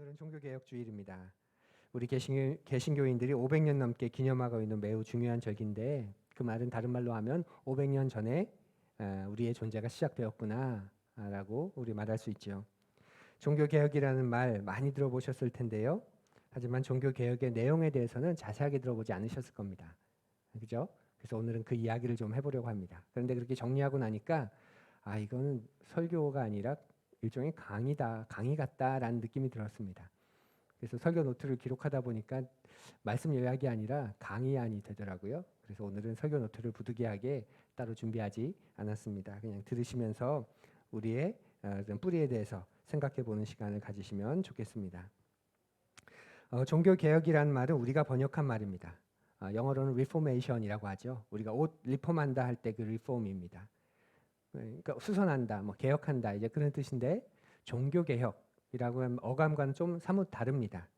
오늘은 종교개혁 주일입니다. 우리 개신교인들이 500년 넘게 기념하고 있는 매우 중요한 절기인데 그 말은 다른 말로 하면 500년 전에 우리의 존재가 시작되었구나라고 우리 말할 수 있죠. 종교개혁이라는 말 많이 들어보셨을 텐데요. 하지만 종교개혁의 내용에 대해서는 자세하게 들어보지 않으셨을 겁니다. 그죠? 그래서 오늘은 그 이야기를 좀 해보려고 합니다. 그런데 그렇게 정리하고 나니까 이거는 설교가 아니라 일종의 강의다, 강의 같다라는 느낌이 들었습니다. 그래서 설교 노트를 기록하다 보니까 말씀 요약이 아니라 강의안이 되더라고요. 그래서 오늘은 설교 노트를 부득이하게 따로 준비하지 않았습니다. 그냥 들으시면서 우리의 뿌리에 대해서 생각해 보는 시간을 가지시면 좋겠습니다. 종교개혁이라는 말은 우리가 번역한 말입니다. 영어로는 reformation이라고 하죠. 우리가 옷 리폼한다 할 때 그 reform입니다. 그러니까 수선한다, 뭐 개혁한다 이제 그런 뜻인데 종교개혁이라고 하면 어감과는 좀 사뭇 다릅니다.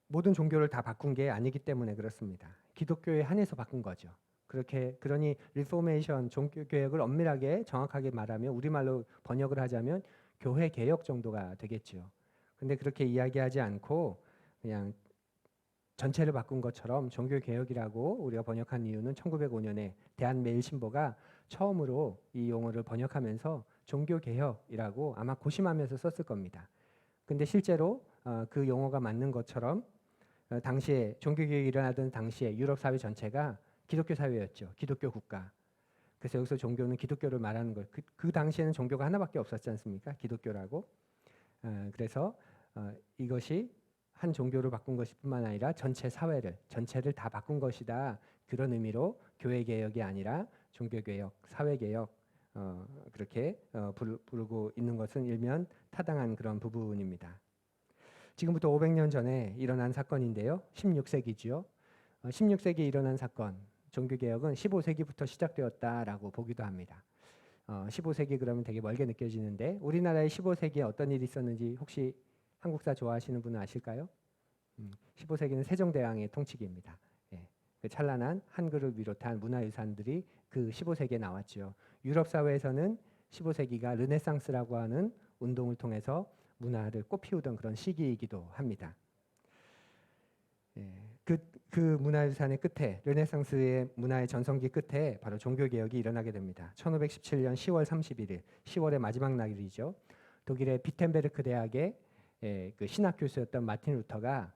모든 종교를 다 바꾼 게 아니기 때문에 그렇습니다. 기독교에 한해서 바꾼 거죠. 그러니 리포메이션 종교개혁을 엄밀하게 정확하게 말하면 우리말로 번역을 하자면 교회 개혁 정도가 되겠죠. 근데 그렇게 이야기하지 않고 그냥 전체를 바꾼 것처럼 종교개혁이라고 우리가 번역한 이유는 1905년에 대한매일신보가 처음으로 이 용어를 번역하면서 종교개혁이라고 아마 고심하면서 썼을 겁니다. 근데 실제로 그 용어가 맞는 것처럼 당시에 종교개혁이 일어나던 당시에 유럽 사회 전체가 기독교 사회였죠. 기독교 국가. 그래서 여기서 종교는 기독교를 말하는 거예요. 그 당시에는 종교가 하나밖에 없었지 않습니까? 기독교라고. 그래서 이것이 한 종교를 바꾼 것일 뿐만 아니라 전체 사회를, 전체를 다 바꾼 것이다. 그런 의미로 교회개혁이 아니라 종교개혁, 사회개혁 그렇게 부르고 있는 것은 일면 타당한 그런 부분입니다. 지금부터 500년 전에 일어난 사건인데요. 16세기죠. 16세기에 일어난 사건, 종교개혁은 15세기부터 시작되었다라고 보기도 합니다. 15세기 그러면 되게 멀게 느껴지는데 우리나라의 15세기에 어떤 일이 있었는지 혹시 한국사 좋아하시는 분은 아실까요? 15세기는 세종대왕의 통치기입니다. 예, 그 찬란한 한글을 비롯한 문화유산들이 그 15세기에 나왔죠. 유럽 사회에서는 15세기가 르네상스라고 하는 운동을 통해서 문화를 꽃피우던 그런 시기이기도 합니다. 예, 그 문화유산의 끝에 르네상스의 문화의 전성기 끝에 바로 종교개혁이 일어나게 됩니다. 1517년 10월 31일 10월의 마지막 날이죠. 독일의 비텐베르크 대학의 그 신학 교수였던 마틴 루터가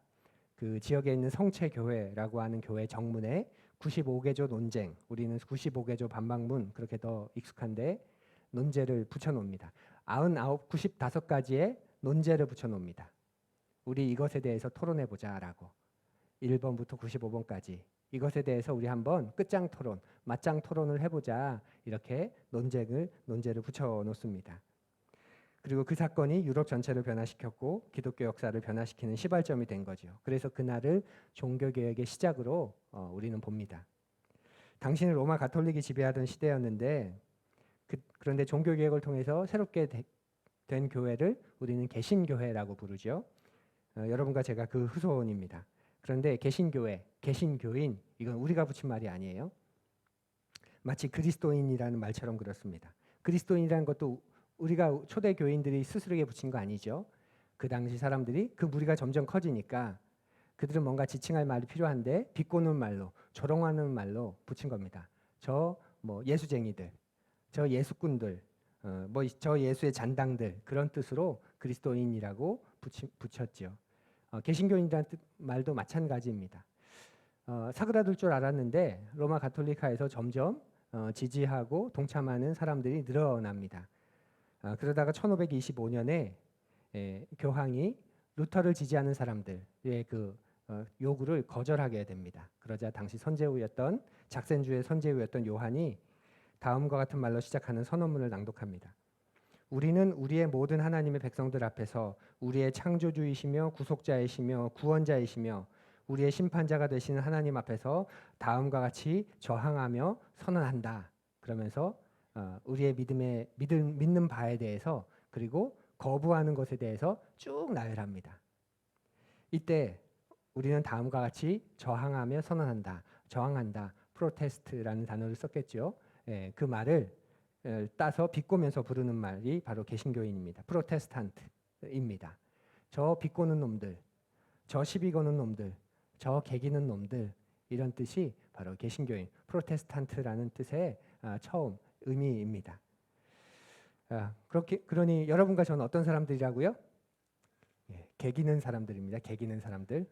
그 지역에 있는 성체교회라고 하는 교회 정문에 95개조 논쟁, 우리는 95개조 반박문 그렇게 더 익숙한데 논제를 붙여놓습니다. 95가지의 논제를 붙여놓습니다. 우리 이것에 대해서 토론해보자라고. 1번부터 95번까지 이것에 대해서 우리 한번 끝장 토론, 맞짱 토론을 해보자 이렇게 논제를 붙여놓습니다. 그리고 그 사건이 유럽 전체를 변화시켰고 기독교 역사를 변화시키는 시발점이 된 거죠. 그래서 그날을 종교개혁의 시작으로 우리는 봅니다. 당시는 로마 가톨릭이 지배하던 시대였는데 그런데 종교개혁을 통해서 새롭게 된 교회를 우리는 개신교회라고 부르죠. 여러분과 제가 그 후손입니다. 그런데 개신교회, 개신교인 이건 우리가 붙인 말이 아니에요. 마치 그리스도인이라는 말처럼 그렇습니다. 그리스도인이라는 것도 우리가 초대 교인들이 스스로에게 붙인 거 아니죠. 그 당시 사람들이 그 무리가 점점 커지니까 그들은 뭔가 지칭할 말이 필요한데 비꼬는 말로, 조롱하는 말로 붙인 겁니다. 저 뭐 예수쟁이들, 저 예수꾼들, 저 예수의 잔당들 그런 뜻으로 그리스도인이라고 붙였죠. 개신교인이라는 말도 마찬가지입니다. 사그라들 줄 알았는데 로마 가톨릭화에서 점점 지지하고 동참하는 사람들이 늘어납니다. 그러다가 1525년에 교황이 루터를 지지하는 사람들의 그 요구를 거절하게 됩니다. 그러자 당시 선제후였던 작센주의 선제후였던 요한이 다음과 같은 말로 시작하는 선언문을 낭독합니다. 우리는 우리의 모든 하나님의 백성들 앞에서 우리의 창조주이시며 구속자이시며 구원자이시며 우리의 심판자가 되시는 하나님 앞에서 다음과 같이 저항하며 선언한다. 그러면서 우리의 믿는 바에 대해서 그리고 거부하는 것에 대해서 쭉 나열합니다. 이때 우리는 다음과 같이 저항하며 선언한다. 저항한다. 프로테스트라는 단어를 썼겠죠. 그 말을 따서 비꼬면서 부르는 말이 바로 개신교인입니다. 프로테스탄트. 놈들입니다. 저 비꼬는 놈들, 저 시비 거는 놈들, 저 개기는 놈들, 이런 뜻이 바로 개신교인, 프로테스탄트라는 뜻의 처음 의미입니다. 그러니 여러분과 저는 어떤 사람들이라고요? 개기는 사람들입니다. 개기는 사람들.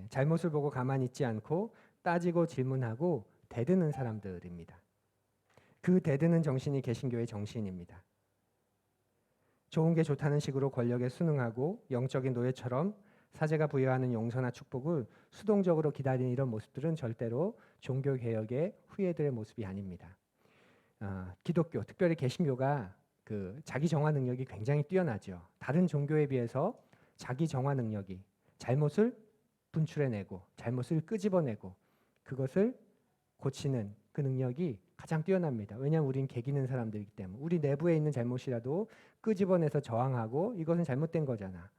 잘못을 보고 가만히 있지 않고 따지고 질문하고 대드는 사람들입니다. 그 대드는 정신이 개신교의 정신입니다. 좋은 게 좋다는 식으로 권력에 순응하고 영적인 노예처럼 사제가 부여하는 용서나 축복을 수동적으로 기다리는 이런 모습들은 절대로 종교개혁의 후예들의 모습이 아닙니다. 기독교, 특별히 개신교가 그 자기 정화 능력이 굉장히 뛰어나죠. 다른 종교에 비해서 자기 정화 능력이, 잘못을 분출해내고 잘못을 끄집어내고 그것을 고치는 그 능력이 가장 뛰어납니다. 왜냐하면 우린 개기는 사람들이기 때문에. 우리 내부에 있는 잘못이라도 끄집어내서 저항하고 이것은 잘못된 거잖아.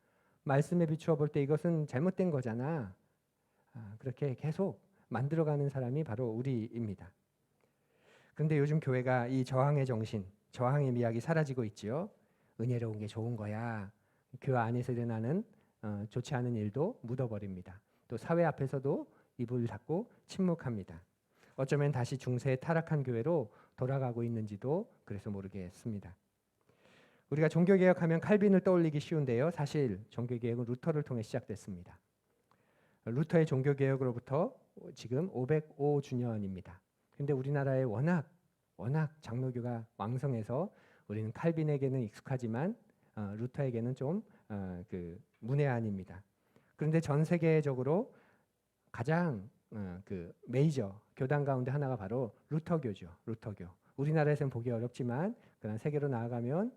말씀에 비추어 볼 때 이것은 잘못된 거잖아. 그렇게 계속 만들어가는 사람이 바로 우리입니다. 그런데 요즘 교회가 이 저항의 정신, 저항의 미학이 사라지고 있지요. 은혜로운 게 좋은 거야. 교회 안에서 일어나는 좋지 않은 일도 묻어버립니다. 또 사회 앞에서도 입을 닫고 침묵합니다. 어쩌면 다시 중세에 타락한 교회로 돌아가고 있는지도 그래서 모르겠습니다. 우리가 종교개혁하면 칼빈을 떠올리기 쉬운데요. 사실 종교개혁은 루터를 통해 시작됐습니다. 루터의 종교개혁으로부터 지금 505주년입니다. 근데 우리나라에 워낙 장로교가 왕성해서 우리는 칼빈에게는 익숙하지만 루터에게는 좀 문외한입니다. 그런데 전 세계적으로 가장 그 메이저 교단 가운데 하나가 바로 루터교죠. 루터교. 우리나라에서는 보기 어렵지만 그러나 세계로 나아가면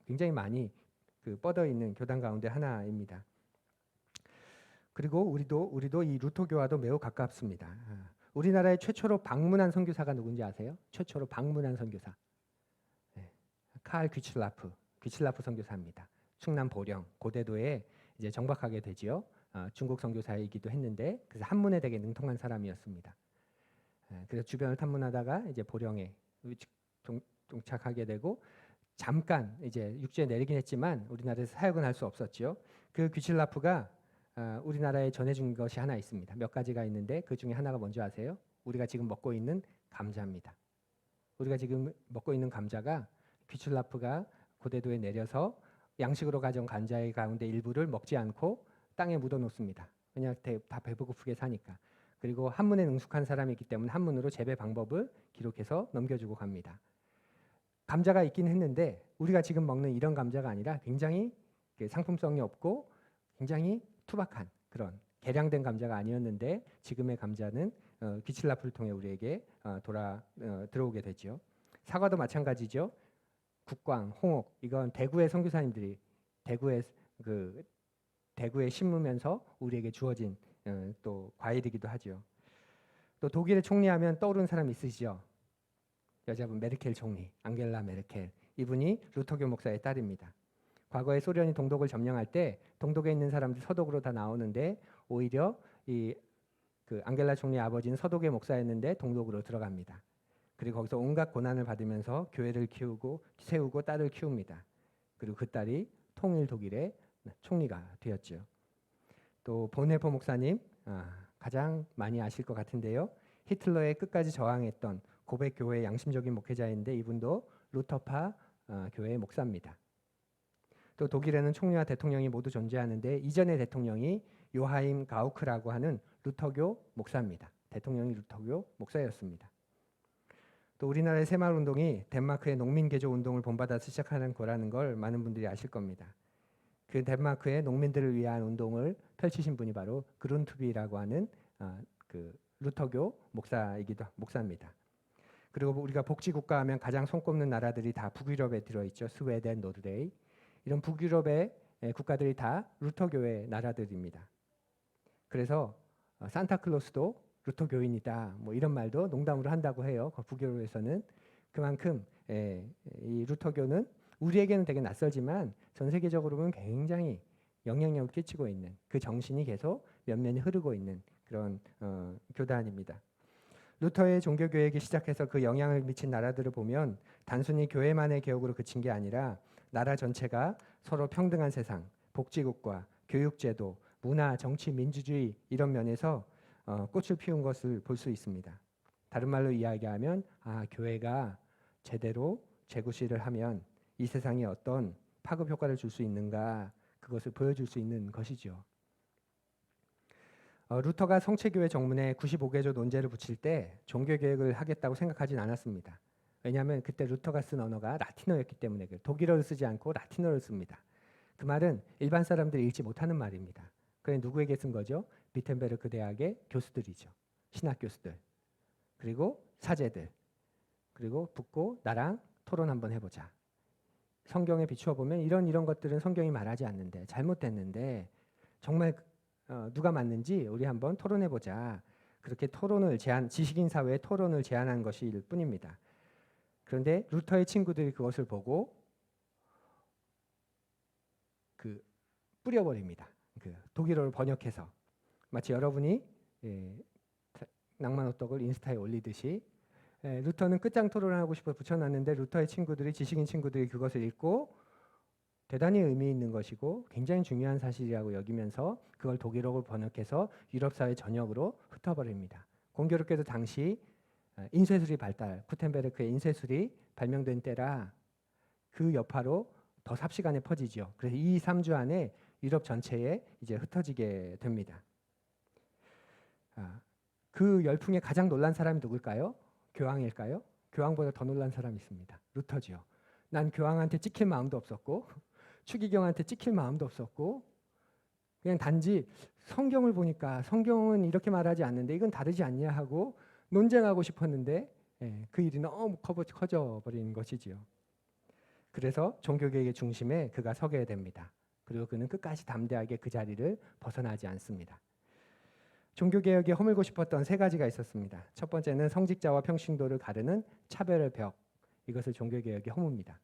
굉장히 많이 뻗어 있는 교단 가운데 하나입니다. 그리고 우리도 이 루터교와도 매우 가깝습니다. 우리나라에 최초로 방문한 선교사가 누군지 아세요? 최초로 방문한 선교사. 칼 귀칠라프 선교사입니다. 충남 보령 고대도에 이제 정박하게 되지요. 중국 선교사이기도 했는데 그래서 한문에 되게 능통한 사람이었습니다. 그래서 주변을 탐문하다가 이제 보령에 동착하게 되고 잠깐 이제 육지에 내리긴 했지만 우리나라에서 사역은 할 수 없었죠. 그 귀칠라프가 우리나라에 전해준 것이 하나 있습니다. 몇 가지가 있는데 그 중에 하나가 뭔지 아세요? 우리가 지금 먹고 있는 감자입니다. 우리가 지금 먹고 있는 감자가 귀칠라프가 고대도에 내려서 양식으로 가져온 감자의 가운데 일부를 먹지 않고 땅에 묻어 놓습니다. 왜냐하면 다 배고프게 사니까. 그리고 한문에 능숙한 사람이기 때문에 한문으로 재배 방법을 기록해서 넘겨주고 갑니다. 감자가 있긴 했는데 우리가 지금 먹는 이런 감자가 아니라 굉장히 상품성이 없고 굉장히 투박한 그런 개량된 감자가 아니었는데 지금의 감자는 귀칠라프를 통해 우리에게 들어오게 되죠. 사과도 마찬가지죠. 국광, 홍옥 이건 대구의 선교사님들이 대구에 심으면서 우리에게 주어진 또 과일이기도 하죠. 또 독일의 총리하면 떠오르는 사람 있으시죠? 여자분 메르켈 총리, 앙겔라 메르켈. 이분이 루터교 목사의 딸입니다. 과거에 소련이 동독을 점령할 때 동독에 있는 사람들이 서독으로 다 나오는데 오히려 그 앙겔라 총리 아버지는 서독의 목사였는데 동독으로 들어갑니다. 그리고 거기서 온갖 고난을 받으면서 교회를 세우고 딸을 키웁니다. 그리고 그 딸이 통일 독일의 총리가 되었죠. 또 보네포 목사님 가장 많이 아실 것 같은데요. 히틀러에 끝까지 저항했던 고백 교회의 양심적인 목회자인데 이분도 루터파 교회의 목사입니다. 또 독일에는 총리와 대통령이 모두 존재하는데 이전의 대통령이 요하임 가우크라고 하는 루터교 목사입니다. 대통령이 루터교 목사였습니다. 또 우리나라의 새마을운동이 덴마크의 농민개조 운동을 본받아서 시작하는 거라는 걸 많은 분들이 아실 겁니다. 그 덴마크의 농민들을 위한 운동을 펼치신 분이 바로 그룬투비라고 하는 그 루터교 목사입니다. 그리고 우리가 복지국가 하면 가장 손꼽는 나라들이 다 북유럽에 들어있죠. 스웨덴, 노르웨이 이런 북유럽의 국가들이 다 루터교의 나라들입니다. 그래서 산타클로스도 루터교인이다 뭐 이런 말도 농담으로 한다고 해요. 북유럽에서는 그만큼 이 루터교는 우리에게는 되게 낯설지만 전 세계적으로 보면 굉장히 영향력을 끼치고 있는 그 정신이 계속 면면이 흐르고 있는 그런 교단입니다. 루터의 종교개혁이 시작해서 그 영향을 미친 나라들을 보면 단순히 교회만의 개혁으로 그친 게 아니라 나라 전체가 서로 평등한 세상, 복지국가, 교육제도, 문화, 정치, 민주주의 이런 면에서 꽃을 피운 것을 볼 수 있습니다. 다른 말로 이야기하면 교회가 제대로 재구실을 하면 이 세상에 어떤 파급 효과를 줄 수 있는가 그것을 보여줄 수 있는 것이죠. 루터가 성체교회 정문에 95개조 논제를 붙일 때 종교개혁을 하겠다고 생각하진 않았습니다. 왜냐하면 그때 루터가 쓴 언어가 라틴어였기 때문에 독일어를 쓰지 않고 라틴어를 씁니다. 그 말은 일반 사람들이 읽지 못하는 말입니다. 그래 누구에게 쓴 거죠? 비텐베르크 대학의 교수들이죠. 신학 교수들. 그리고 사제들. 그리고 붙고 나랑 토론 한번 해보자. 성경에 비추어 보면 이런 것들은 성경이 말하지 않는데 잘못됐는데 정말 누가 맞는지 우리 한번 토론해 보자. 그렇게 토론을 지식인 사회의 토론을 제안한 것일 뿐입니다. 그런데 루터의 친구들이 그것을 보고 뿌려버립니다. 독일어를 번역해서 마치 여러분이 낭만호떡을 인스타에 올리듯이 루터는 끝장 토론을 하고 싶어 붙여놨는데 루터의 친구들이 지식인 친구들이 그것을 읽고 대단히 의미 있는 것이고 굉장히 중요한 사실이라고 여기면서 그걸 독일어로 번역해서 유럽 사회 전역으로 흩어버립니다. 공교롭게도 당시 인쇄술이 구텐베르크의 인쇄술이 발명된 때라 그 여파로 더 삽시간에 퍼지죠. 그래서 2-3주 안에 유럽 전체에 이제 흩어지게 됩니다. 그 열풍에 가장 놀란 사람이 누굴까요? 교황일까요? 교황보다 더 놀란 사람이 있습니다. 루터지요. 난 교황한테 찍힐 마음도 없었고 추기경한테 찍힐 마음도 없었고 그냥 단지 성경을 보니까 성경은 이렇게 말하지 않는데 이건 다르지 않냐 하고 논쟁하고 싶었는데 그 일이 너무 커져 버린 것이지요. 그래서 종교개혁의 중심에 그가 서게 됩니다. 그리고 그는 끝까지 담대하게 그 자리를 벗어나지 않습니다. 종교개혁에 허물고 싶었던 3가지가 있었습니다. 첫 번째는 성직자와 평신도를 가르는 차별의 벽. 이것을 종교개혁에 허뭅니다.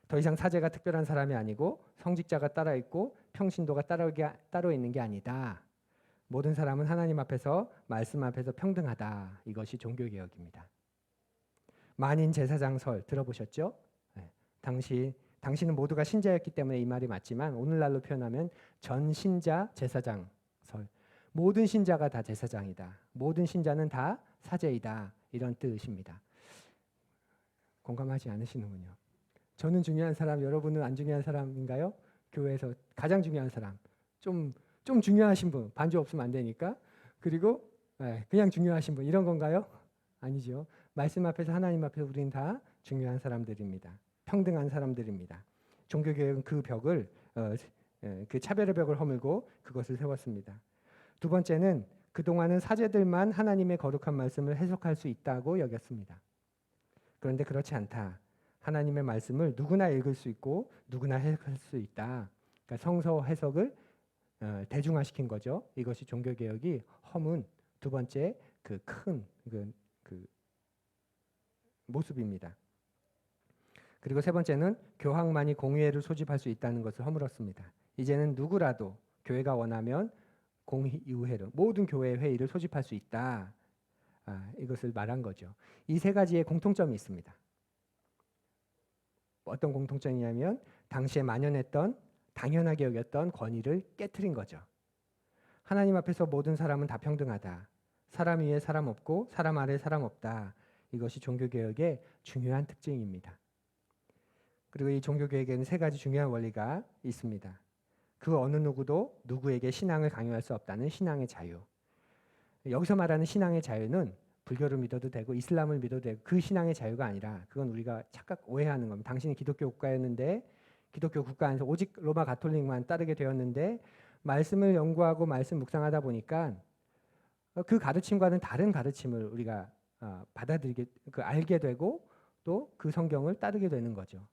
더 이상 사제가 특별한 사람이 아니고 성직자가 따로 있고 평신도가 따로 있는 게 아니다. 모든 사람은 하나님 앞에서 말씀 앞에서 평등하다. 이것이 종교개혁입니다. 만인 제사장설 들어보셨죠? 당신은 모두가 신자였기 때문에 이 말이 맞지만 오늘날로 표현하면 전신자 제사장설. 모든 신자가 다 제사장이다. 모든 신자는 다 사제이다. 이런 뜻입니다. 공감하지 않으시는군요. 저는 중요한 사람, 여러분은 안 중요한 사람인가요? 교회에서 가장 중요한 사람. 좀 중요하신 분, 반주 없으면 안 되니까. 그리고 그냥 중요하신 분, 이런 건가요? 아니죠. 말씀 앞에서 하나님 앞에서 우리는 다 중요한 사람들입니다. 평등한 사람들입니다. 종교개혁은 그 벽을 그 차별의 벽을 허물고 그것을 세웠습니다. 두 번째는 그동안은 사제들만 하나님의 거룩한 말씀을 해석할 수 있다고 여겼습니다. 그런데 그렇지 않다. 하나님의 말씀을 누구나 읽을 수 있고 누구나 해석할 수 있다. 그러니까 성서 해석을 대중화시킨 거죠. 이것이 종교개혁이 허문 두 번째 그 큰 모습입니다. 그리고 세 번째는 교황만이 공의회를 소집할 수 있다는 것을 허물었습니다. 이제는 누구라도 교회가 원하면 공의회를 모든 교회 회의를 소집할 수 있다. 이것을 말한 거죠. 이 3가지의 공통점이 있습니다. 어떤 공통점이냐면 당시에 만연했던 당연하게 여겼던 권위를 깨트린 거죠. 하나님 앞에서 모든 사람은 다 평등하다. 사람 위에 사람 없고 사람 아래 사람 없다. 이것이 종교개혁의 중요한 특징입니다. 그리고 이 종교개혁에는 3가지 중요한 원리가 있습니다. 그 어느 누구도 누구에게 신앙을 강요할 수 없다는 신앙의 자유. 여기서 말하는 신앙의 자유는 불교를 믿어도 되고 이슬람을 믿어도 되고 그 신앙의 자유가 아니라 그건 우리가 착각 오해하는 겁니다. 당신이 기독교 국가였는데 기독교 국가 안에서 오직 로마 가톨릭만 따르게 되었는데 말씀을 연구하고 말씀 묵상하다 보니까 그 가르침과는 다른 가르침을 우리가 알게 되고 또 그 성경을 따르게 되는 거죠.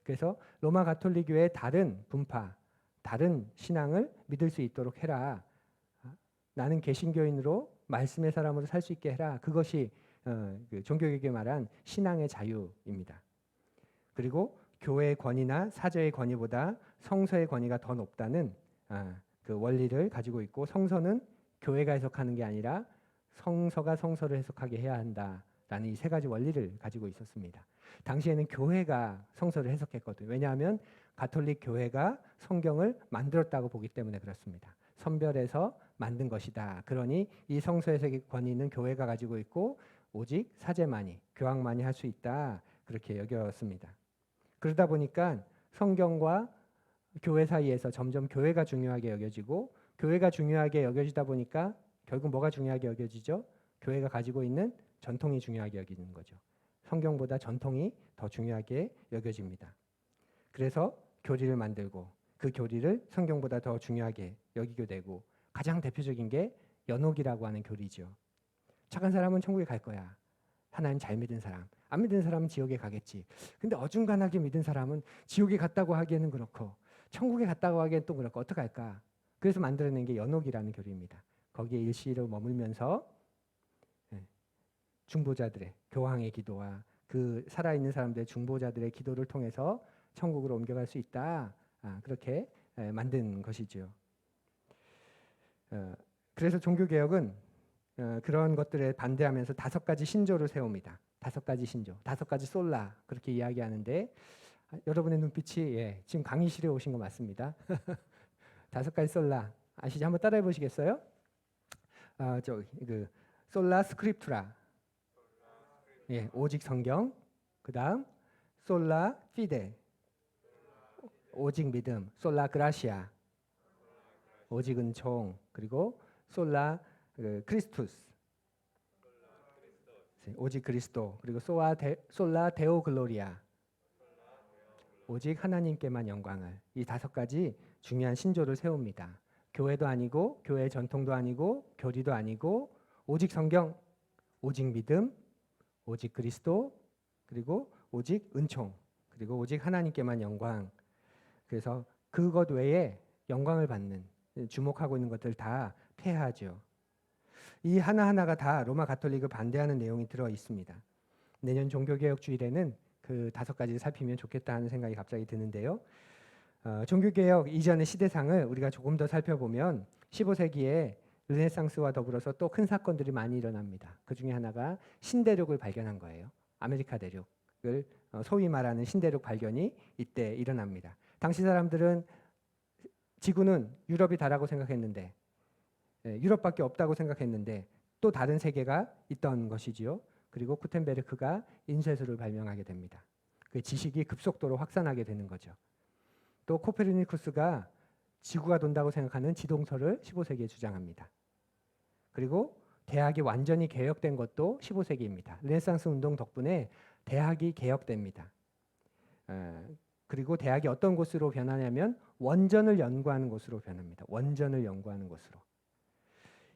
그래서 로마 가톨릭교의 다른 분파, 다른 신앙을 믿을 수 있도록 해라. 나는 개신교인으로 말씀의 사람으로 살 수 있게 해라. 그것이 그 종교개혁이 말한 신앙의 자유입니다. 그리고 교회의 권위나 사제의 권위보다 성서의 권위가 더 높다는 그 원리를 가지고 있고 성서는 교회가 해석하는 게 아니라 성서가 성서를 해석하게 해야 한다라는 이 3가지 원리를 가지고 있었습니다. 당시에는 교회가 성서를 해석했거든요. 왜냐하면 가톨릭 교회가 성경을 만들었다고 보기 때문에 그렇습니다. 선별해서 만든 것이다. 그러니 이 성서 해석의 권위는 교회가 가지고 있고 오직 사제만이, 교황만이 할 수 있다. 그렇게 여겼습니다. 그러다 보니까 성경과 교회 사이에서 점점 교회가 중요하게 여겨지고, 교회가 중요하게 여겨지다 보니까 결국 뭐가 중요하게 여겨지죠? 교회가 가지고 있는 전통이 중요하게 여기는 거죠. 성경보다 전통이 더 중요하게 여겨집니다. 그래서 교리를 만들고 그 교리를 성경보다 더 중요하게 여기게 되고, 가장 대표적인 게 연옥이라고 하는 교리죠. 착한 사람은 천국에 갈 거야. 하나님 잘 믿은 사람. 안 믿은 사람은 지옥에 가겠지. 근데 어중간하게 믿은 사람은 지옥에 갔다고 하기에는 그렇고 천국에 갔다고 하기엔 또 그렇고 어떡할까? 그래서 만들어낸 게 연옥이라는 교리입니다. 거기에 일시로 머물면서 중보자들의, 교황의 기도와 그 살아있는 사람들의 중보자들의 기도를 통해서 천국으로 옮겨갈 수 있다. 그렇게 만든 것이죠. 그래서 종교개혁은 그런 것들에 반대하면서 5가지 신조를 세웁니다. 5가지 신조, 5가지 솔라 그렇게 이야기하는데, 여러분의 눈빛이 지금 강의실에 오신 거 맞습니다. 5가지 솔라 아시죠? 한번 따라해 보시겠어요? 솔라 스크립투라, 오직 성경. 그다음 솔라 피데, 오직 믿음. 솔라 그라시아, 오직 은총. 그리고 솔라 크리스투스, 오직 그리스도. 그리고 솔라 데오 글로리아, 오직 하나님께만 영광을. 이 5가지 중요한 신조를 세웁니다. 교회도 아니고 교회의 전통도 아니고 교리도 아니고 오직 성경, 오직 믿음, 오직 그리스도, 그리고 오직 은총, 그리고 오직 하나님께만 영광. 그래서 그것 외에 영광을 받는, 주목하고 있는 것들 다 폐하죠. 이 하나하나가 다 로마 가톨릭을 반대하는 내용이 들어 있습니다. 내년 종교개혁 주일에는 그 5가지를 살피면 좋겠다 하는 생각이 갑자기 드는데요. 종교개혁 이전의 시대상을 우리가 조금 더 살펴보면 15세기에 르네상스와 더불어서 또 큰 사건들이 많이 일어납니다. 그 중에 하나가 신대륙을 발견한 거예요. 아메리카 대륙을 소위 말하는 신대륙 발견이 이때 일어납니다. 당시 사람들은 지구는 유럽이 다라고 생각했는데, 유럽밖에 없다고 생각했는데 또 다른 세계가 있던 것이지요. 그리고 구텐베르크가 인쇄술을 발명하게 됩니다. 그 지식이 급속도로 확산하게 되는 거죠. 또 코페르니쿠스가 지구가 돈다고 생각하는 지동설을 15세기에 주장합니다. 그리고 대학이 완전히 개혁된 것도 15세기입니다. 르네상스 운동 덕분에 대학이 개혁됩니다. 그리고 대학이 어떤 곳으로 변하냐면 원전을 연구하는 곳으로 변합니다. 원전을 연구하는 곳으로.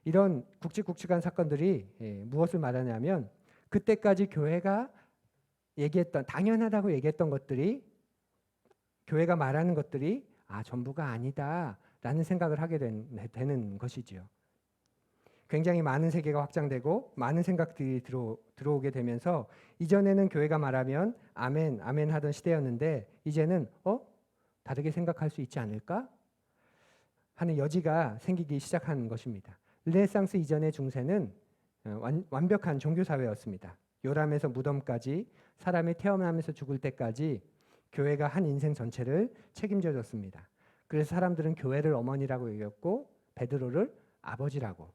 이런 굵직굵직한 사건들이 무엇을 말하냐면, 그때까지 교회가 얘기했던, 당연하다고 얘기했던 것들이, 교회가 말하는 것들이 전부가 아니다라는 생각을 하게 되는 것이지요. 굉장히 많은 세계가 확장되고 많은 생각들이 들어오게 되면서, 이전에는 교회가 말하면 아멘, 아멘 하던 시대였는데 이제는 다르게 생각할 수 있지 않을까 하는 여지가 생기기 시작한 것입니다. 르네상스 이전의 중세는 완벽한 종교사회였습니다. 요람에서 무덤까지, 사람이 태어나면서 죽을 때까지 교회가 한 인생 전체를 책임져 줬습니다. 그래서 사람들은 교회를 어머니라고 여겼고 베드로를 아버지라고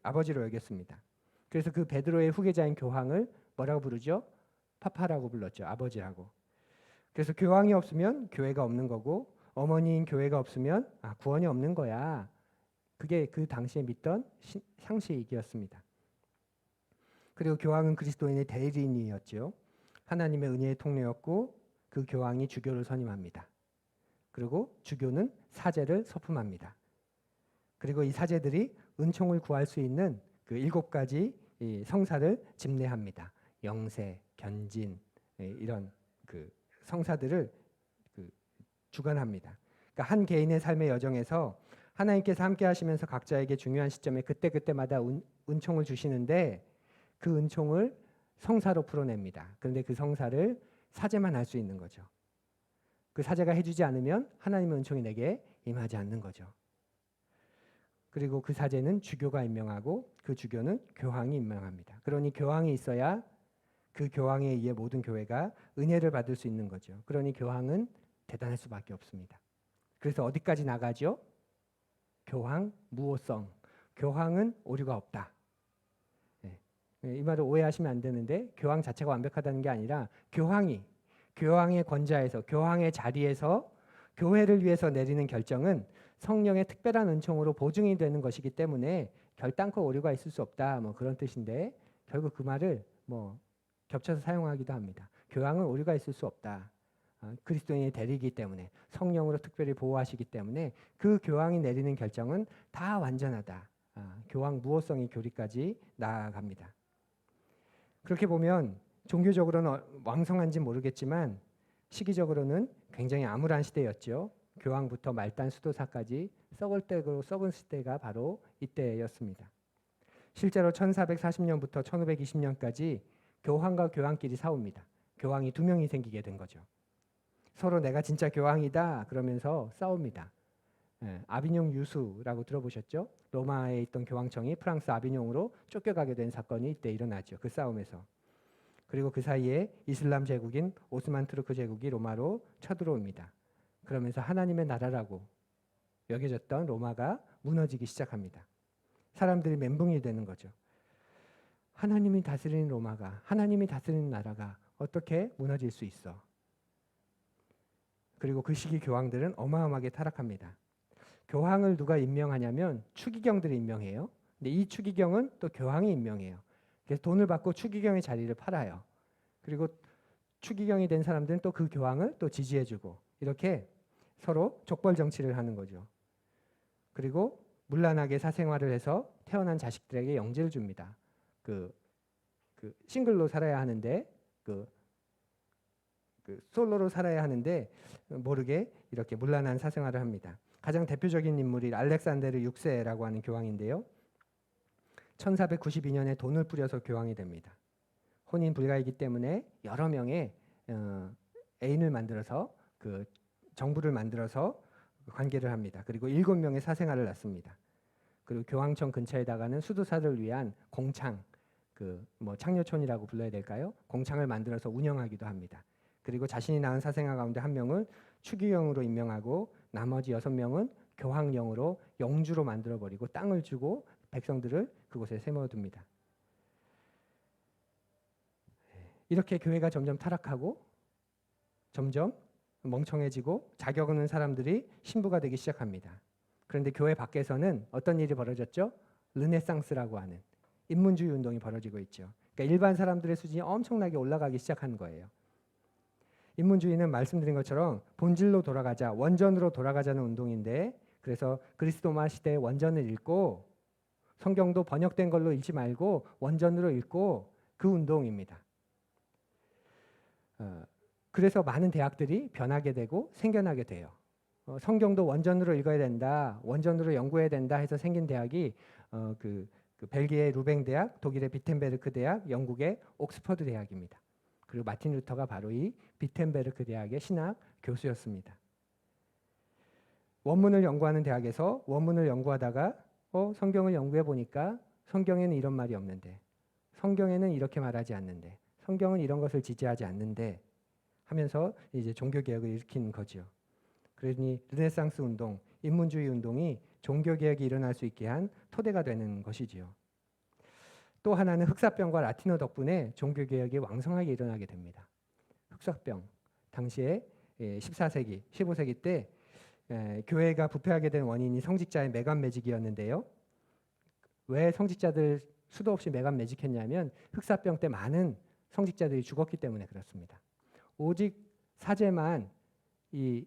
아버지로 여겼습니다. 그래서 그 베드로의 후계자인 교황을 뭐라고 부르죠? 파파라고 불렀죠. 아버지라고. 그래서 교황이 없으면 교회가 없는 거고, 어머니인 교회가 없으면 구원이 없는 거야. 그게 그 당시에 믿던 상식이었습니다. 그리고 교황은 그리스도인의 대리인이었죠. 하나님의 은혜의 통로였고, 그 교황이 주교를 선임합니다. 그리고 주교는 사제를 서품합니다. 그리고 이 사제들이 은총을 구할 수 있는 그 7가지 성사를 집례합니다. 영세, 견진, 이런 그 성사들을 주관합니다. 그러니까 한 개인의 삶의 여정에서 하나님께서 함께 하시면서 각자에게 중요한 시점에 그때그때마다 은총을 주시는데, 그 은총을 성사로 풀어냅니다. 그런데 그 성사를 사제만 할 수 있는 거죠. 그 사제가 해주지 않으면 하나님의 은총이 내게 임하지 않는 거죠. 그리고 그 사제는 주교가 임명하고 그 주교는 교황이 임명합니다. 그러니 교황이 있어야 그 교황에 의해 모든 교회가 은혜를 받을 수 있는 거죠. 그러니 교황은 대단할 수밖에 없습니다. 그래서 어디까지 나가죠? 교황 무오성. 교황은 오류가 없다. 이 말을 오해하시면 안 되는데 교황 자체가 완벽하다는 게 아니라 교황의 권좌에서 교황의 자리에서 교회를 위해서 내리는 결정은 성령의 특별한 은총으로 보증이 되는 것이기 때문에 결단코 오류가 있을 수 없다. 뭐 그런 뜻인데 결국 그 말을 뭐 겹쳐서 사용하기도 합니다. 교황은 오류가 있을 수 없다. 그리스도인의 대리이기 때문에 성령으로 특별히 보호하시기 때문에 그 교황이 내리는 결정은 다 완전하다. 교황 무호성의 교리까지 나아갑니다. 그렇게 보면 종교적으로는 왕성한지 모르겠지만 시기적으로는 굉장히 암울한 시대였죠. 교황부터 말단 수도사까지 썩을 때고 썩은 시대가 바로 이때였습니다. 실제로 1440년부터 1520년까지 교황과 교황끼리 싸웁니다. 교황이 2명이 생기게 된 거죠. 서로 내가 진짜 교황이다 그러면서 싸웁니다. 아비뇽 유수라고 들어보셨죠? 로마에 있던 교황청이 프랑스 아비뇽으로 쫓겨가게 된 사건이 이때 일어나죠. 그 싸움에서. 그리고 그 사이에 이슬람 제국인 오스만 투르크 제국이 로마로 쳐들어옵니다. 그러면서 하나님의 나라라고 여겨졌던 로마가 무너지기 시작합니다. 사람들이 멘붕이 되는 거죠. 하나님이 다스리는 로마가, 하나님이 다스리는 나라가 어떻게 무너질 수 있어? 그리고 그 시기 교황들은 어마어마하게 타락합니다. 교황을 누가 임명하냐면 추기경들이 임명해요. 근데 이 추기경은 또 교황이 임명해요. 그래서 돈을 받고 추기경의 자리를 팔아요. 그리고 추기경이 된 사람들은 또 그 교황을 또 지지해주고 이렇게 서로 족벌 정치를 하는 거죠. 그리고 문란하게 사생활을 해서 태어난 자식들에게 영지를 줍니다. 그 싱글로 살아야 하는데 그 솔로로 살아야 하는데 모르게 이렇게 문란한 사생활을 합니다. 가장 대표적인 인물이 알렉산데르 6세라고 하는 교황인데요. 1492년에 돈을 뿌려서 교황이 됩니다. 혼인 불가이기 때문에 여러 명의 애인을 만들어서 그 정부를 만들어서 관계를 합니다. 그리고 7명의 사생아를 낳습니다. 그리고 교황청 근처에다가는 수도사를 위한 공창, 뭐 창녀촌이라고 불러야 될까요? 공창을 만들어서 운영하기도 합니다. 그리고 자신이 낳은 사생아 가운데 1명을 추기경으로 임명하고 나머지 6명은 교황령으로 영주로 만들어버리고 땅을 주고 백성들을 그곳에 세워둡니다. 이렇게 교회가 점점 타락하고 점점 멍청해지고 자격 없는 사람들이 신부가 되기 시작합니다. 그런데 교회 밖에서는 어떤 일이 벌어졌죠? 르네상스라고 하는 인문주의 운동이 벌어지고 있죠. 그러니까 일반 사람들의 수준이 엄청나게 올라가기 시작한 거예요. 인문주의는 말씀드린 것처럼 본질로 돌아가자, 원전으로 돌아가자는 운동인데 그래서 그리스도마 시대의 원전을 읽고 성경도 번역된 걸로 읽지 말고 원전으로 읽고 그 운동입니다. 그래서 많은 대학들이 변하게 되고 생겨나게 돼요. 성경도 원전으로 읽어야 된다, 원전으로 연구해야 된다 해서 생긴 대학이 벨기에의 루뱅 대학, 독일의 비텐베르크 대학, 영국의 옥스퍼드 대학입니다. 그리고 마틴 루터가 바로 이 비텐베르크 대학의 신학 교수였습니다. 원문을 연구하는 대학에서 원문을 연구하다가 성경을 연구해 보니까 성경에는 이런 말이 없는데, 성경에는 이렇게 말하지 않는데, 성경은 이런 것을 지지하지 않는데 하면서 이제 종교 개혁을 일으킨 거죠. 그러니 르네상스 운동, 인문주의 운동이 종교 개혁이 일어날 수 있게 한 토대가 되는 것이지요. 또 하나는 흑사병과 라틴어 덕분에 종교 개혁이 왕성하게 일어나게 됩니다. 흑사병 당시에 14세기, 15세기 때 교회가 부패하게 된 원인이 성직자의 매관 매직이었는데요. 왜 성직자들 수도 없이 매관 매직했냐면 흑사병 때 많은 성직자들이 죽었기 때문에 그렇습니다. 오직 사제만 이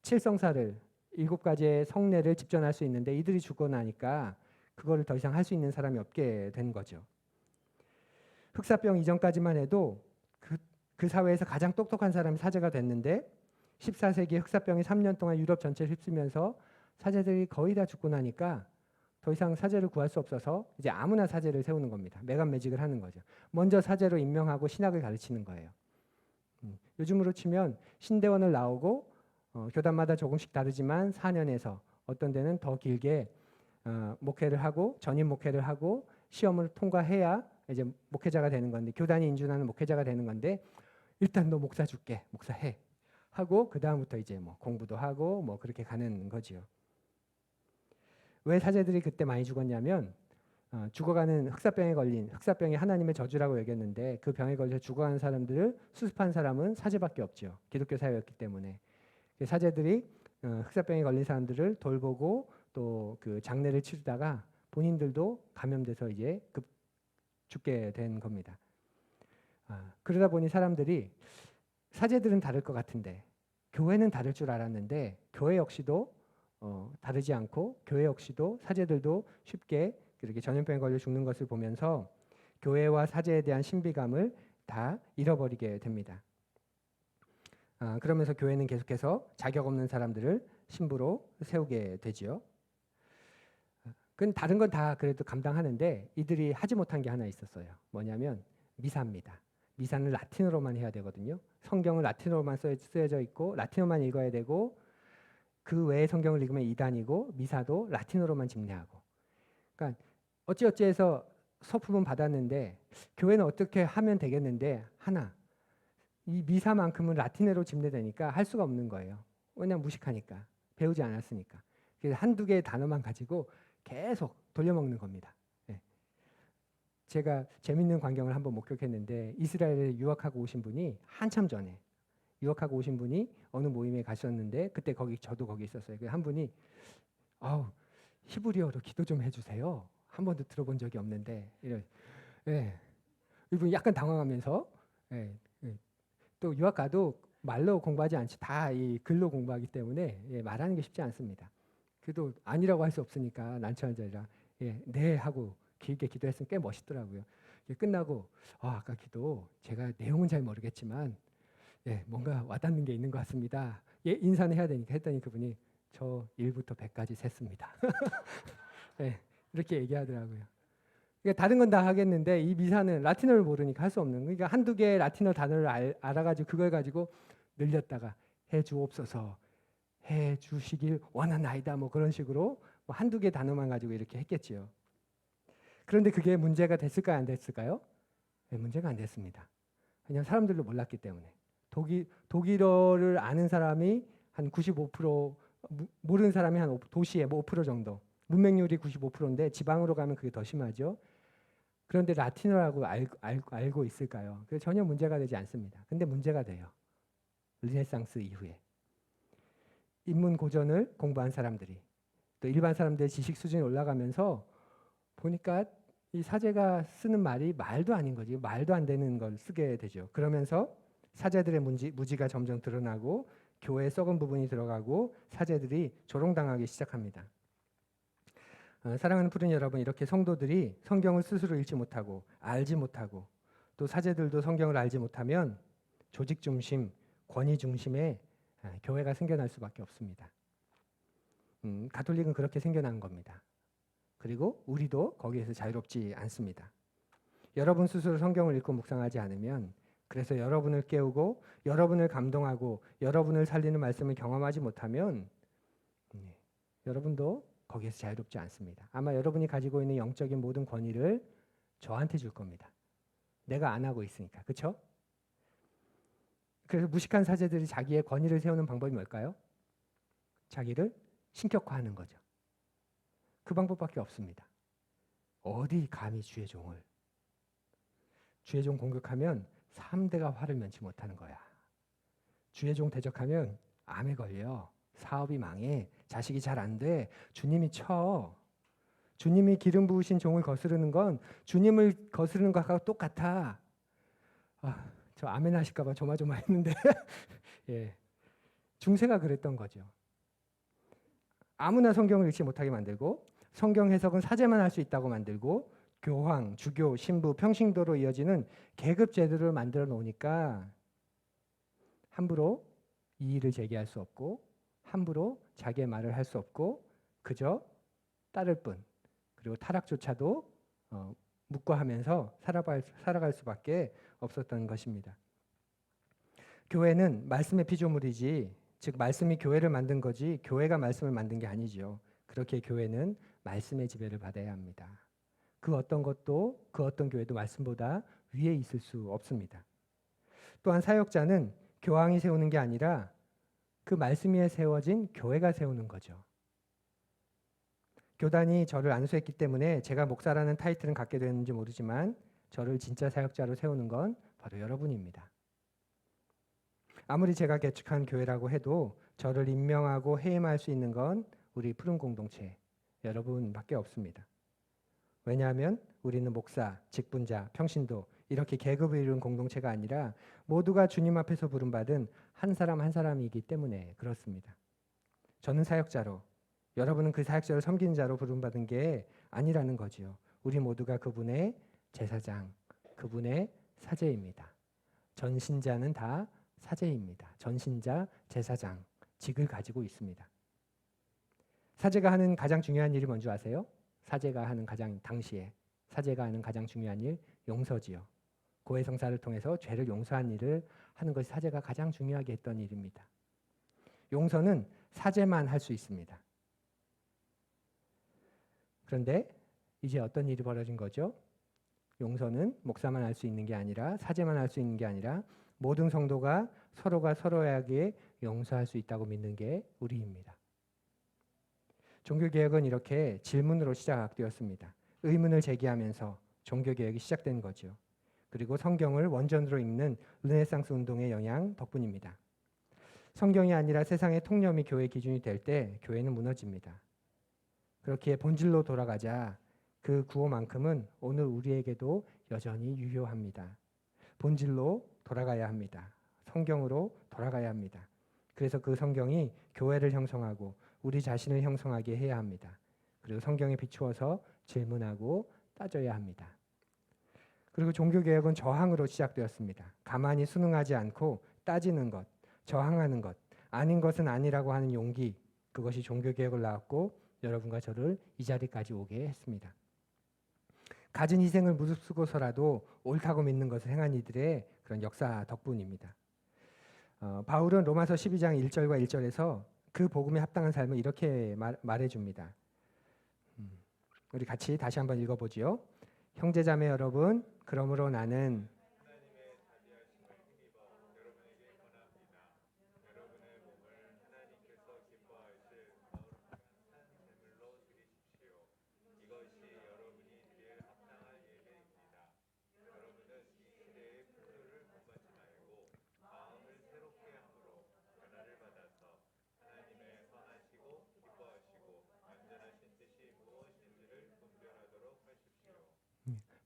7성사를 7가지의 성례를 집전할 수 있는데 이들이 죽고 나니까 그거를 더 이상 할 수 있는 사람이 없게 된 거죠. 흑사병 이전까지만 해도 그 사회에서 가장 똑똑한 사람이 사제가 됐는데 14세기에 흑사병이 3년 동안 유럽 전체를 휩쓰면서 사제들이 거의 다 죽고 나니까 더 이상 사제를 구할 수 없어서 이제 아무나 사제를 세우는 겁니다. 매관 매직을 하는 거죠. 먼저 사제로 임명하고 신학을 가르치는 거예요. 요즘으로 치면 신대원을 나오고 교단마다 조금씩 다르지만 4년에서 어떤 데는 더 길게 목회를 하고 전임 목회를 하고 시험을 통과해야 이제 목회자가 되는 건데, 교단이 인준하는 목회자가 되는 건데, 일단 너 목사 줄게, 목사해 하고 그 다음부터 이제 뭐 공부도 하고 뭐 그렇게 가는 거지요. 왜 사제들이 그때 많이 죽었냐면 죽어가는 흑사병이 하나님의 저주라고 여겼는데, 그 병에 걸려 죽어가는 사람들을 수습한 사람은 사제밖에 없죠. 기독교 사회였기 때문에. 사제들이 흑사병에 걸린 사람들을 돌보고 또 그 장례를 치르다가 본인들도 감염돼서 이제 죽게 된 겁니다. 그러다 보니 사람들이 사제들은 다를 것 같은데 교회는 다를 줄 알았는데, 교회 역시도 다르지 않고 교회 역시도 사제들도 쉽게 그렇게 전염병에 걸려 죽는 것을 보면서 교회와 사제에 대한 신비감을 다 잃어버리게 됩니다. 그러면서 교회는 계속해서 자격 없는 사람들을 신부로 세우게 되지요. 다른 건 다 그래도 감당하는데 이들이 하지 못한 게 하나 있었어요. 뭐냐면 미사입니다. 미사는 라틴어로만 해야 되거든요. 성경은 라틴어로만 쓰여져 있고 라틴어만 읽어야 되고, 그 외에 성경을 읽으면 이단이고, 미사도 라틴어로만 집례하고. 그러니까 어찌어찌해서 서품은 받았는데 교회는 어떻게 하면 되겠는데 이 미사만큼은 라틴어로 집례되니까 할 수가 없는 거예요. 왜냐면 무식하니까, 배우지 않았으니까. 그래서 한두 개의 단어만 가지고 계속 돌려먹는 겁니다. 제가 재밌는 광경을 한번 목격했는데, 이스라엘에 유학하고 오신 분이 한참 전에 유학하고 오신 분이 어느 모임에 가셨는데, 그때 저도 거기 있었어요. 한 분이 히브리어로 기도 좀 해주세요. 한 번도 들어본 적이 없는데 이분이 약간 당황하면서 또 유학 가도 말로 공부하지 않지 다 이 글로 공부하기 때문에 말하는 게 쉽지 않습니다. 그래도 아니라고 할 수 없으니까 난처한 자리라 네 하고 길게 기도했으면 꽤 멋있더라고요. 끝나고 아까 기도 제가 내용은 잘 모르겠지만 뭔가 와닿는 게 있는 것 같습니다. 인사는 해야 되니까 했더니 그분이 저 1부터 100까지 셌습니다. 이렇게 얘기하더라고요. 그러니까 다른 건 다 하겠는데 이 미사는 라틴어를 모르니까 할 수 없는, 그러니까 한두 개의 라틴어 단어를 알아가지고 그걸 가지고 늘렸다가 해주옵소서, 해주시길 원하나이다 뭐 그런 식으로 뭐 한두 개 단어만 가지고 이렇게 했겠지요. 그런데 그게 문제가 됐을까요, 안 됐을까요? 문제가 안 됐습니다. 그냥 사람들도 몰랐기 때문에. 독일어를 아는 사람이 한 95%, 모르는 사람이 한 도시에 뭐 5% 정도, 문맹률이 95%인데 지방으로 가면 그게 더 심하죠. 그런데 라틴어라고 알고 있을까요? 그래서 전혀 문제가 되지 않습니다. 근데 문제가 돼요. 르네상스 이후에 인문 고전을 공부한 사람들이, 또 일반 사람들의 지식 수준이 올라가면서 보니까 이 사제가 쓰는 말이 말도 아닌 거지, 말도 안 되는 걸 쓰게 되죠. 그러면서 사제들의 무지가 점점 드러나고 교회에 썩은 부분이 들어가고 사제들이 조롱당하기 시작합니다. 사랑하는 푸른 여러분, 이렇게 성도들이 성경을 스스로 읽지 못하고 알지 못하고 또 사제들도 성경을 알지 못하면 조직 중심, 권위 중심의 교회가 생겨날 수밖에 없습니다. 가톨릭은 그렇게 생겨난 겁니다. 그리고 우리도 거기에서 자유롭지 않습니다. 여러분 스스로 성경을 읽고 묵상하지 않으면, 그래서 여러분을 깨우고 여러분을 감동하고 여러분을 살리는 말씀을 경험하지 못하면 여러분도 거기에서 자유롭지 않습니다. 아마 여러분이 가지고 있는 영적인 모든 권위를 저한테 줄 겁니다. 내가 안 하고 있으니까. 그렇죠? 그래서 무식한 사제들이 자기의 권위를 세우는 방법이 뭘까요? 자기를 신격화하는 거죠. 그 방법밖에 없습니다. 어디 감히 주의 종을, 주의 종 공격하면 3대가 화를 면치 못하는 거야. 주의 종 대적하면 암에 걸려, 사업이 망해, 자식이 잘 안 돼, 주님이 쳐. 주님이 기름 부으신 종을 거스르는 건 주님을 거스르는 것과 똑같아. 저 아멘 하실까 봐 조마조마했는데 중세가 그랬던 거죠. 아무나 성경을 읽지 못하게 만들고, 성경 해석은 사제만 할 수 있다고 만들고, 교황, 주교, 신부, 평신도로 이어지는 계급 제도를 만들어 놓으니까 함부로 이의를 제기할 수 없고, 함부로 자기의 말을 할 수 없고, 그저 따를 뿐, 그리고 타락조차도 묵과하면서 살아갈 수밖에 없었던 것입니다. 교회는 말씀의 피조물이지, 즉 말씀이 교회를 만든 거지 교회가 말씀을 만든 게 아니죠. 그렇게 교회는 말씀의 지배를 받아야 합니다. 그 어떤 것도 그 어떤 교회도 말씀보다 위에 있을 수 없습니다. 또한 사역자는 교황이 세우는 게 아니라 그 말씀 위에 세워진 교회가 세우는 거죠. 교단이 저를 안수했기 때문에 제가 목사라는 타이틀은 갖게 되는지 모르지만 저를 진짜 사역자로 세우는 건 바로 여러분입니다. 아무리 제가 개척한 교회라고 해도 저를 임명하고 해임할 수 있는 건 우리 푸른 공동체 여러분밖에 없습니다. 왜냐하면 우리는 목사, 직분자, 평신도 이렇게 계급을 이룬 공동체가 아니라 모두가 주님 앞에서 부름받은 한 사람 한 사람이기 때문에 그렇습니다. 저는 사역자로, 여러분은 그 사역자를 섬기는 자로 부름받은 게 아니라는 거지요. 우리 모두가 그분의 제사장, 그분의 사제입니다. 전신자는 다 사제입니다. 전신자, 제사장, 직을 가지고 있습니다. 사제가 하는 가장 중요한 일이 뭔지 아세요? 사제가 하는 당시에 사제가 하는 가장 중요한 일, 용서지요. 고해성사를 통해서 죄를 용서한 일을 하는 것이 사제가 가장 중요하게 했던 일입니다. 용서는 사제만 할 수 있습니다. 그런데 이제 어떤 일이 벌어진 거죠? 용서는 목사만 할 수 있는 게 아니라 사제만 할 수 있는 게 아니라 모든 성도가 서로가 서로에게 용서할 수 있다고 믿는 게 우리입니다. 종교개혁은 이렇게 질문으로 시작되었습니다. 의문을 제기하면서 종교개혁이 시작된 거죠. 그리고 성경을 원전으로 읽는 르네상스 운동의 영향 덕분입니다. 성경이 아니라 세상의 통념이 교회 기준이 될 때 교회는 무너집니다. 그렇기에 본질로 돌아가자 그 구호만큼은 오늘 우리에게도 여전히 유효합니다. 본질로 돌아가야 합니다. 성경으로 돌아가야 합니다. 그래서 그 성경이 교회를 형성하고 우리 자신을 형성하게 해야 합니다. 그리고 성경에 비추어서 질문하고 따져야 합니다. 그리고 종교개혁은 저항으로 시작되었습니다. 가만히 순응하지 않고 따지는 것, 저항하는 것, 아닌 것은 아니라고 하는 용기, 그것이 종교개혁을 낳았고 여러분과 저를 이 자리까지 오게 했습니다. 갖은 희생을 무릅쓰고서라도 옳다고 믿는 것을 행한 이들의 그런 역사 덕분입니다. 바울은 로마서 12장 1절과 1절에서 그 복음에 합당한 삶을 이렇게 말해줍니다. 우리 같이 다시 한번 읽어보지요. 형제자매 여러분, 그러므로 나는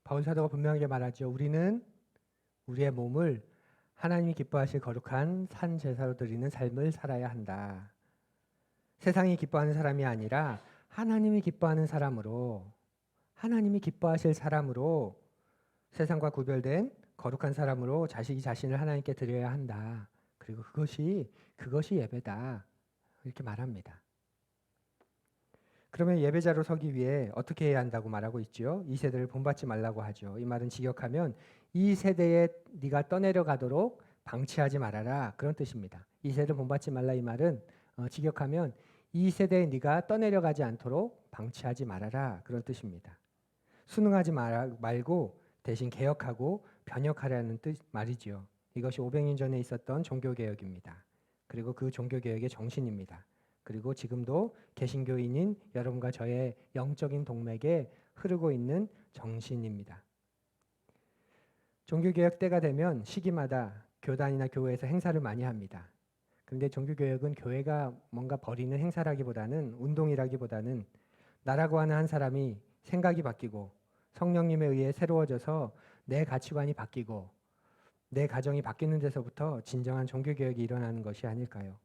바울 사도가 분명하게 말하죠. 우리는 우리의 몸을 하나님이 기뻐하실 거룩한 산 제사로 드리는 삶을 살아야 한다. 세상이 기뻐하는 사람이 아니라 하나님이 기뻐하는 사람으로, 하나님이 기뻐하실 사람으로, 세상과 구별된 거룩한 사람으로 자신을 하나님께 드려야 한다. 그리고 그것이 예배다. 이렇게 말합니다. 그러면 예배자로 서기 위해 어떻게 해야 한다고 말하고 있죠? 이 세대를 본받지 말라고 하죠. 이 말은 직역하면 이 세대에 네가 떠내려가도록 방치하지 말아라, 그런 뜻입니다. 이 세대를 본받지 말라, 이 말은 직역하면 이 세대에 네가 떠내려가지 않도록 방치하지 말아라, 그런 뜻입니다. 순응하지 말고 대신 개혁하고 변혁하라는 말이지요. 이것이 500년 전에 있었던 종교개혁입니다. 그리고 그 종교개혁의 정신입니다. 그리고 지금도 개신교인인 여러분과 저의 영적인 동맥에 흐르고 있는 정신입니다. 종교개혁 때가 되면 시기마다 교단이나 교회에서 행사를 많이 합니다. 그런데 종교개혁은 교회가 뭔가 벌이는 행사라기보다는 운동이라기보다는 나라고 하는 한 사람이 생각이 바뀌고 성령님에 의해 새로워져서 내 가치관이 바뀌고 내 가정이 바뀌는 데서부터 진정한 종교개혁이 일어나는 것이 아닐까요?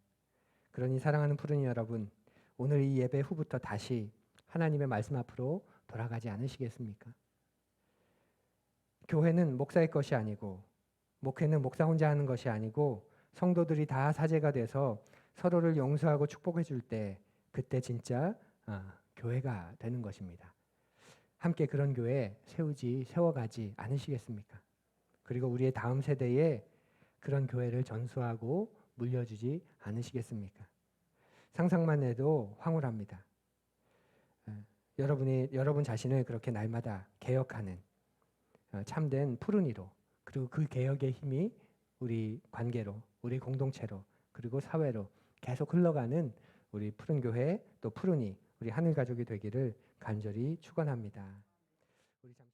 그러니 사랑하는 푸른이 여러분, 오늘 이 예배 후부터 다시 하나님의 말씀 앞으로 돌아가지 않으시겠습니까? 교회는 목사의 것이 아니고, 목회는 목사 혼자 하는 것이 아니고, 성도들이 다 사제가 돼서 서로를 용서하고 축복해 줄 때, 그때 진짜 교회가 되는 것입니다. 함께 그런 교회 세워가지 않으시겠습니까? 그리고 우리의 다음 세대에 그런 교회를 전수하고 물려주지 않으시겠습니까? 상상만 해도 황홀합니다. 여러분 자신을 그렇게 날마다 개혁하는 참된 푸른이로, 그리고 그 개혁의 힘이 우리 관계로, 우리 공동체로, 그리고 사회로 계속 흘러가는 우리 푸른 교회 또 푸른이 우리 하늘 가족이 되기를 간절히 축원합니다. 우리 잠시